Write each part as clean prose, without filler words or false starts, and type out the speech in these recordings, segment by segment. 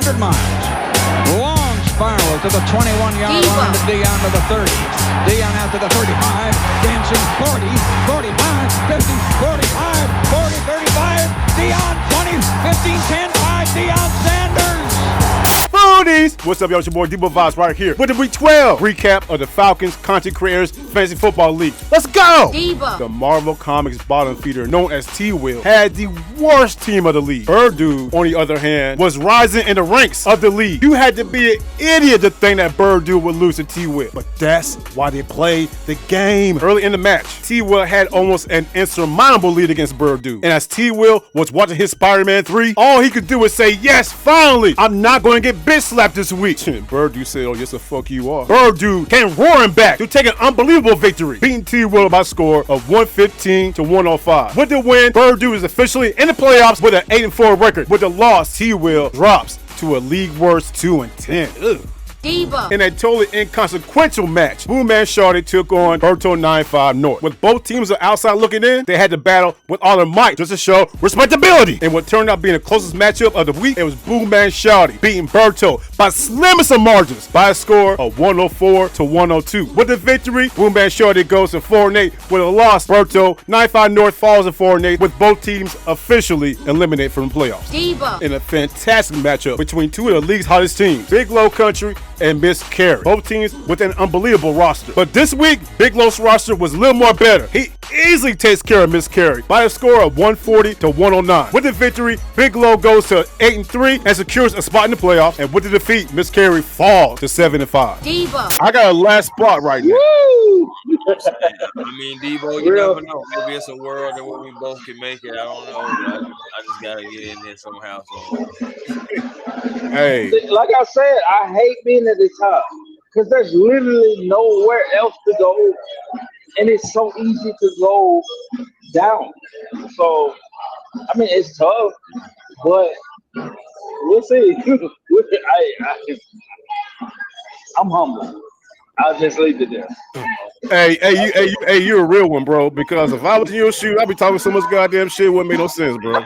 100 miles. Long spiral to the 21-yard line to Dion to the 30. Dion out to the 35. Dancing 40, 45, 50, 45, 40, 35. Dion 20, 15, 10, 5. Dion Sanders. Foodies! What's up, y'all? It's your boy Debo Vibes right here with the Week 12 recap of the Falcons Content Creators Fantasy Football League. Let's go! Debo. The Marvel Comics bottom feeder, known as T-Will, had the worst team of the league. Bird-Dude, on the other hand, was rising in the ranks of the league. You had to be an idiot to think that Bird-Dude would lose to T-Will. But that's why they played the game. Early in the match, T-Will had almost an insurmountable lead against Bird-Dude. And as T-Will was watching his Spider-Man 3, all he could do was say, yes, finally, I'm not going to get bitch slapped this week. Bird-Dude said, oh, yes, the fuck you are. Bird-Dude came roaring back to take an unbelievable victory, beating T-Will by a score of 115 to 105. With the win, Bird-Dude is officially in the playoffs with an 8-4 record. With the loss, T-Will drops to a league worst 2-10. Ugh. Debo. In a totally inconsequential match, Boomman Shorty took on Berto 9-5 North. With both teams on outside looking in, they had to battle with all their might just to show respectability. And what turned out being the closest matchup of the week, it was Boomman Shorty beating Berto by slimmest of margins by a score of 104 to 102. With the victory, Boomman Shorty goes to 4-8. With a loss, Berto 9-5 North falls to 4-8, with both teams officially eliminated from the playoffs. Debo. In a fantastic matchup between two of the league's hottest teams, Big Low Country and Miss Carey. Both teams with an unbelievable roster. But this week, Big Low's roster was a little more better. He easily takes care of Miss Carey by a score of 140 to 109. With the victory, Big Low goes to 8-3 and secures a spot in the playoffs. And with the defeat, Miss Carey falls to 7-5. Debo. I got a last spot right now. Woo! I mean, Debo, you never know. Maybe it's a world that we both can make it. I don't know. But I just gotta get in there somehow. Hey. Like I said, I hate being at the top because there's literally nowhere else to go, and it's so easy to go down. So, I mean, it's tough, but we'll see. I'm humble. I'll just leave it there. Hey, you're a real one, bro. Because if I was in your shoe, I'd be talking so much goddamn shit. It wouldn't make no sense, bro.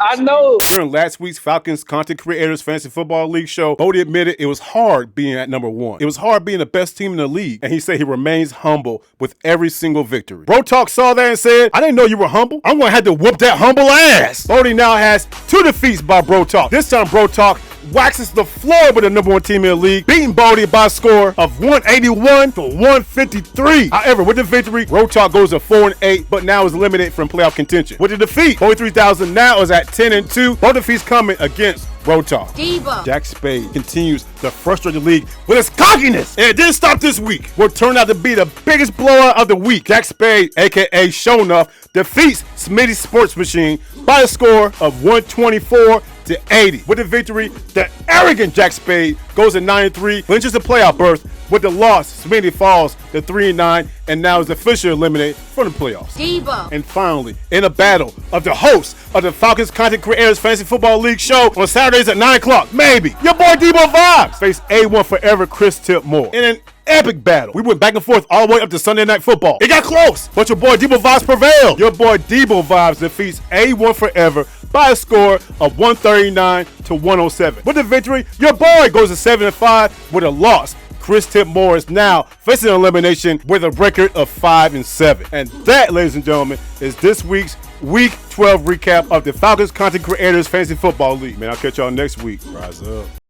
I know. During last week's Falcons Content Creators Fantasy Football League show, Bodie admitted it was hard being at number one. It was hard being the best team in the league, and he said he remains humble with every single victory. Bro Talk saw that and said, I didn't know you were humble. I'm gonna have to whoop that humble ass. Bodie now has 2 defeats by Bro Talk. This time, Bro Talk waxes the floor with the number one team in the league, beating Bodie by a score of 181 to 153. However, with the victory, Road Talk goes to 4-8, but now is eliminated from playoff contention. With the defeat, Bodie 3000 now is at 10-2. Both defeats coming against Road Talk. Debo. Jack Spade continues to frustrate the league with his cockiness. And it didn't stop this week. What turned out to be the biggest blowout of the week. Jack Spade, aka Shownuff, defeats Smitty's Sports Machine by a score of 124 to 80. With the victory, the arrogant Jack Spade goes to 9-3, clinches the playoff berth. With the loss, Smitty falls to 3-9 and now is officially eliminated from the playoffs. Debo. And finally, in a battle of the hosts of the Falcons Content Creators Fantasy Football League show on Saturdays at 9 o'clock, maybe, your boy Debo Vibes faced A1 Forever Chris Tip Moore in an epic battle. We went back and forth all the way up to Sunday Night Football. It got close, but your boy Debo Vibes prevailed. Your boy Debo Vibes defeats A1 Forever by a score of 139 to 107. With the victory, your boy goes to 7-5. With a loss, Chris Tip Moore is now facing elimination with a record of 5-7. And that, ladies and gentlemen, is this week's Week 12 recap of the Falcons Content Creators Fantasy Football League. Man, I'll catch y'all next week. Rise up.